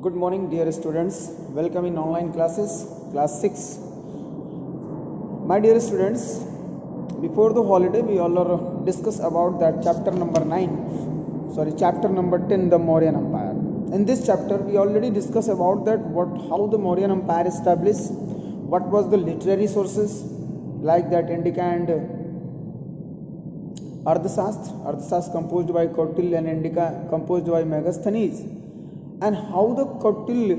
Good morning, dear students. Welcome in online classes, class 6. My dear students, before the holiday, we all are discuss about that chapter number 10, the Mauryan Empire. In this chapter, we already discussed about that how the Mauryan Empire established, what was the literary sources like that Indica and Arthashastra composed by Kautilya and Indica composed by Megasthenes, and how the Kautilya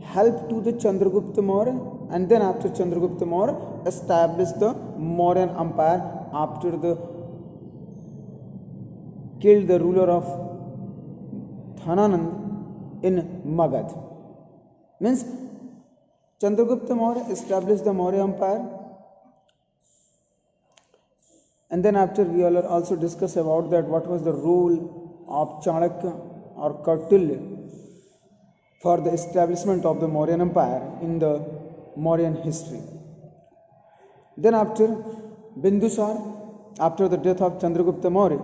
helped to the Chandragupta Maurya, and then after Chandragupta Maurya established the Mauryan Empire after the killed the ruler of Dhananand in Magad. Means Chandragupta Maurya established the Maurya Empire, and then after we all also discuss about that what was the role of Chanakya or Kautilya for the establishment of the Mauryan Empire in the Mauryan history. Then after Bindusar, after the death of Chandragupta Maurya,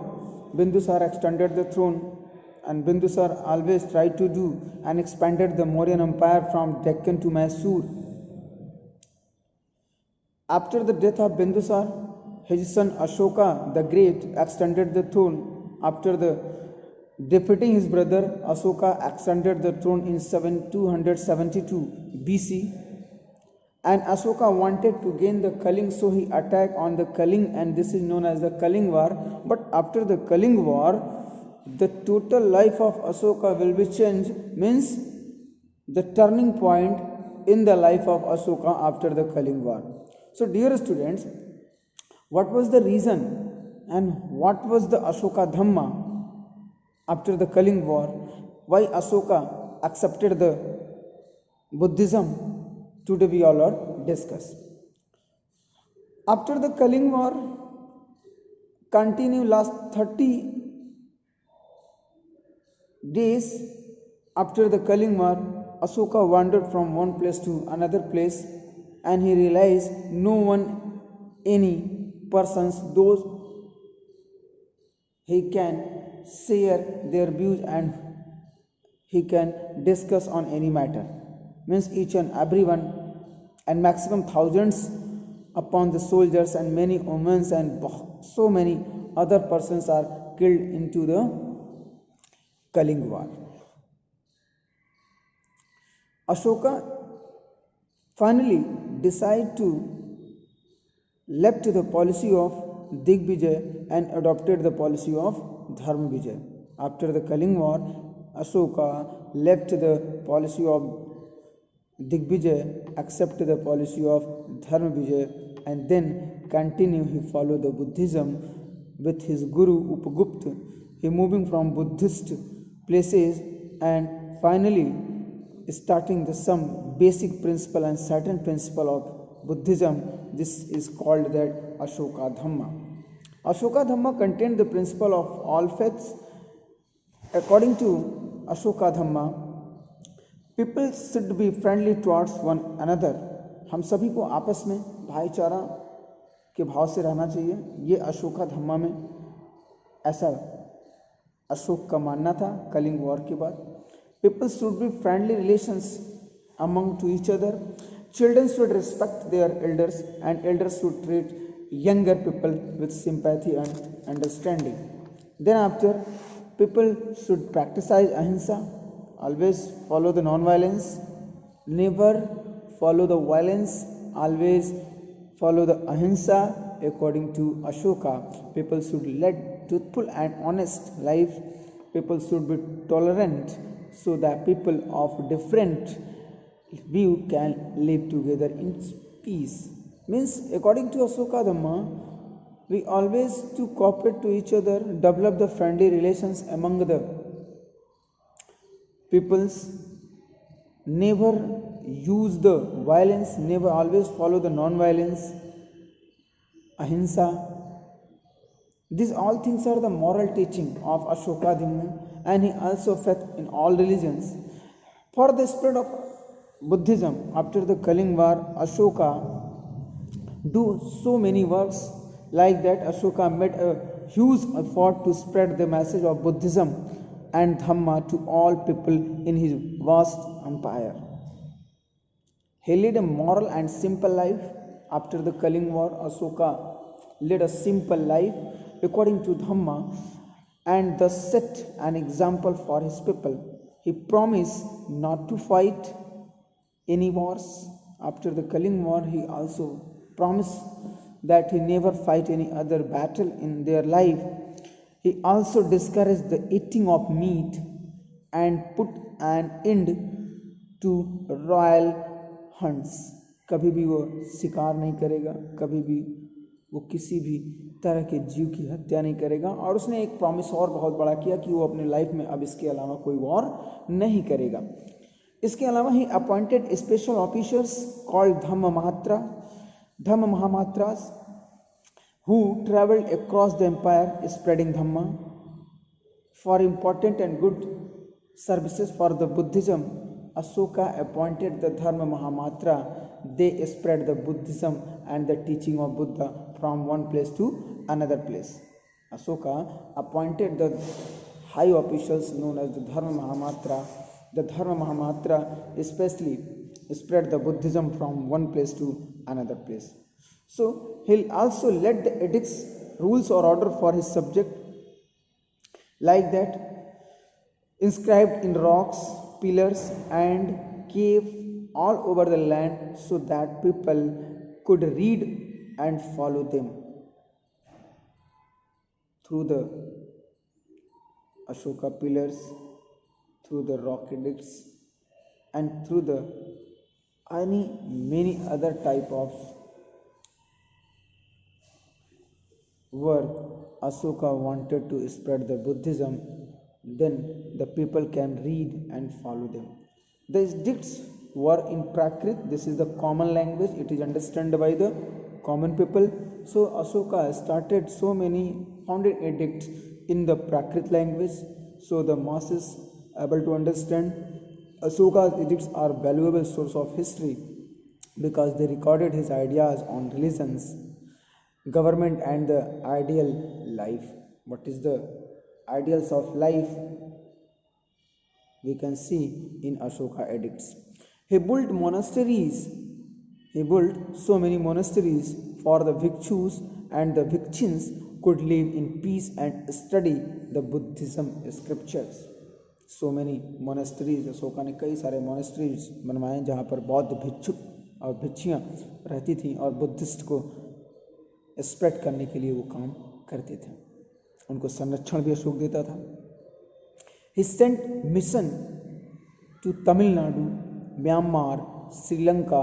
Bindusar extended the throne, and Bindusar always tried to do and expanded the Mauryan Empire from Deccan to Mysore. After the death of Bindusar, his son Ashoka the Great extended the throne. After the defeating his brother, Ashoka extended the throne in 272 BC, and Ashoka wanted to gain the Kaling, so he attacked on the Kaling, and this is known as the Kaling War. But after the Kaling War, the total life of Ashoka will be changed, means the turning point in the life of Ashoka after the Kaling War. So dear students, what was the reason and what was the Ashoka Dhamma after the Kaling War? Why Ashoka accepted the Buddhism? Today we all are discuss. After the Kaling War continue last 30 days, after the Kaling War, Ashoka wandered from one place to another place, and he realized no one, any persons, those he can share their views and he can discuss on any matter. Means each and everyone, and maximum thousands upon the soldiers and many women and so many other persons are killed into the Kaling War. Ashoka finally decided to left the policy of Digvijay and adopted the policy of Dharma Vijay. After the Kaling War, Ashoka left the policy of Digvijay, accepted the policy of Dharma Vijay, and then continue he followed the Buddhism with his Guru Upagupta. He moving from Buddhist places and finally starting the some basic principle and certain principle of Buddhism. This is called that Ashoka Dhamma. Ashoka Dhamma contained the principle of all faiths. According to Ashoka Dhamma, people should be friendly towards one another. हम सभी को आपस में भाईचारा के भाव से रहना चाहिए. ये अशोका धम्मा में ऐसा अशोक का मानना था कलिंग वॉर के बाद. People should be friendly relations among to each other. Children should respect their elders, and elders should treat younger people with sympathy and understanding. Then after, people should practice ahimsa, always follow the non-violence, never follow the violence, always follow the ahimsa. According to Ashoka, people should lead truthful and honest life. People should be tolerant so that people of different view can live together in peace. Means according to Ashoka Dhamma, we always to cooperate to each other, develop the friendly relations among the peoples, never use the violence, never always follow the non-violence, ahimsa. These all things are the moral teaching of Ashoka Dhamma, and he also faith in all religions. For the spread of Buddhism after the Kaling War, Ashoka do so many works like that. Ashoka made a huge effort to spread the message of Buddhism and Dhamma to all people in his vast empire. He led a moral and simple life. After the Kalinga War, Asoka led a simple life according to Dhamma and thus set an example for his people. He promised not to fight any wars. After the Kalinga War, he also promised that he never fight any other battle in their life. He also discouraged the eating of meat and put an end to royal hunts. कभी भी वो शिकार नहीं करेगा, कभी भी वो किसी भी तरह के जीव की हत्या नहीं करेगा। और उसने एक प्रॉमिस और बहुत बड़ा किया कि वो अपने लाइफ में अब इसके अलावा कोई वॉर नहीं करेगा। इसके अलावा ही appointed special officers called Dhamma Mahamatras who traveled across the empire spreading Dhamma for important and good services for the Buddhism. Asoka appointed the Dharma Mahamatra. They spread the Buddhism and the teaching of Buddha from one place to another place. Asoka appointed the high officials known as the Dharma Mahamatra. The Dharma Mahamatra especially spread the Buddhism from one place to another place. So he'll also let the edicts, rules or order for his subject like that inscribed in rocks, pillars and cave all over the land so that people could read and follow them. Through the Ashoka pillars, through the rock edicts and through the many other type of work, Asoka wanted to spread the Buddhism, then the people can read and follow them. The edicts were in Prakrit. This is the common language. It is understood by the common people. So Asoka started so many founded edicts in the Prakrit language, so the masses able to understand. Asoka's edicts are valuable source of history because they recorded his ideas on religions, government and the ideal life. What is the ideals of life? We can see in Ashoka edicts. He built monasteries. He built so many monasteries for the bhikshus and the bhikshins could live in peace and study the Buddhism scriptures. So many monasteries. Ashoka ने कई सारे monasteries बनवाए जहाँ पर बौद्ध भिक्षुक और भिक्षियाँ रहती थीं और बुद्धिस्ट को स्प्रेड करने के लिए वो काम करते थे। उनको संरक्षण भी अशोक देता था। He sent mission to Tamil Nadu, Myanmar, Sri Lanka,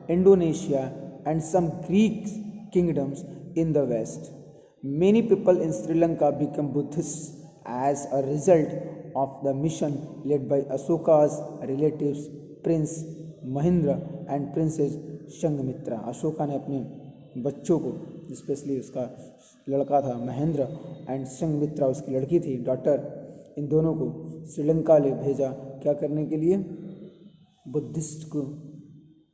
Indonesia and some Greek kingdoms in the west. Many people in Sri Lanka became Buddhists as a result of the mission led by Ashoka's relatives Prince Mahendra and Princess Sanghamitra. Ashoka ने अपने बच्चों को, specially उसका लड़का था Mahendra and Sanghamitra उसकी लड़की थी डॉटर, इन दोनों को श्रीलंका ले भेजा क्या करने के लिए? बुद्धिस्ट को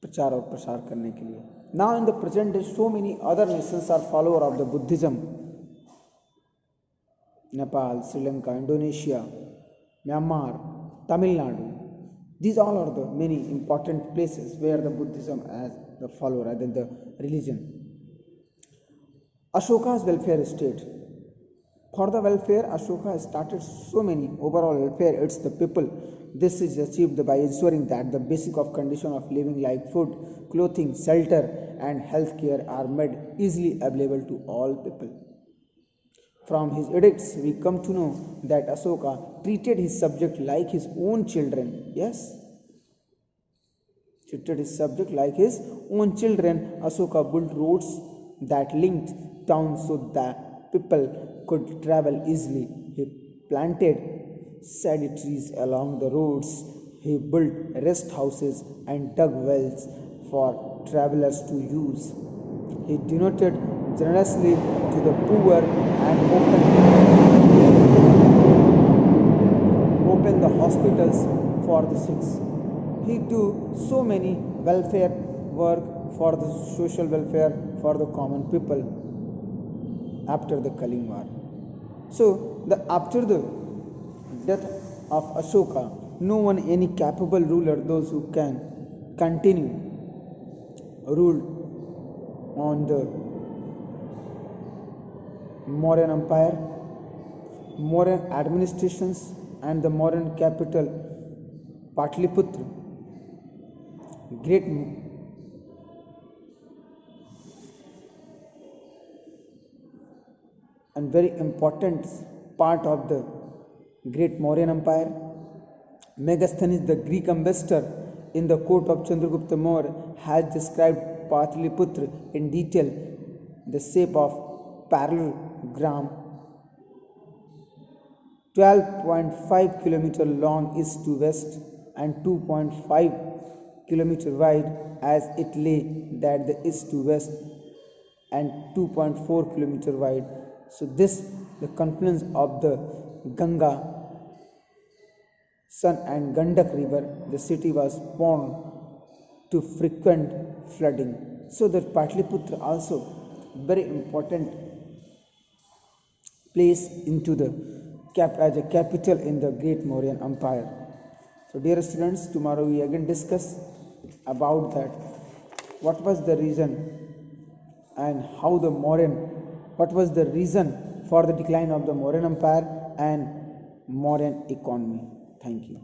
प्रचार और प्रसार करने के लिए। Now in the present day so many other nations are follower of the Buddhism. Nepal, Sri Lanka, Indonesia, Myanmar, Tamil Nadu. These all are the many important places where the Buddhism as the follower rather than the religion. Ashoka's welfare state. For the welfare, Ashoka started so many overall welfare. It's the people. This is achieved by ensuring that the basic of condition of living like food, clothing, shelter and health care are made easily available to all people. From his edicts, we come to know that Ashoka treated his subject like his own children. Yes, treated his subject like his own children. Ashoka built roads that linked towns so that people could travel easily. He planted shady trees along the roads. He built rest houses and dug wells for travelers to use. He donated generously to the poor and opened the hospitals for the sick. He do so many welfare work for the social welfare for the common people after the Kalinga War. So after the death of Ashoka, no one any capable ruler, those who can continue ruled on the Mauryan Empire, Mauryan administrations, and the Mauryan capital Patliputra. Great and very important part of the great Mauryan Empire. Megasthenes, the Greek ambassador in the court of Chandragupta Maurya, has described Patliputra in detail, the shape of parallelogram 12.5 km long east to west and 2.5 km wide as it lay that the east to west and 2.4 km wide. So this the confluence of the Ganga, Son and Gandak river. The city was prone to frequent flooding. So the Patliputra also very important place into the as a capital in the great Mauryan Empire. So dear students, tomorrow we again discuss about that what was the reason and how the what was the reason for the decline of the Mauryan Empire and Mauryan economy. Thank you.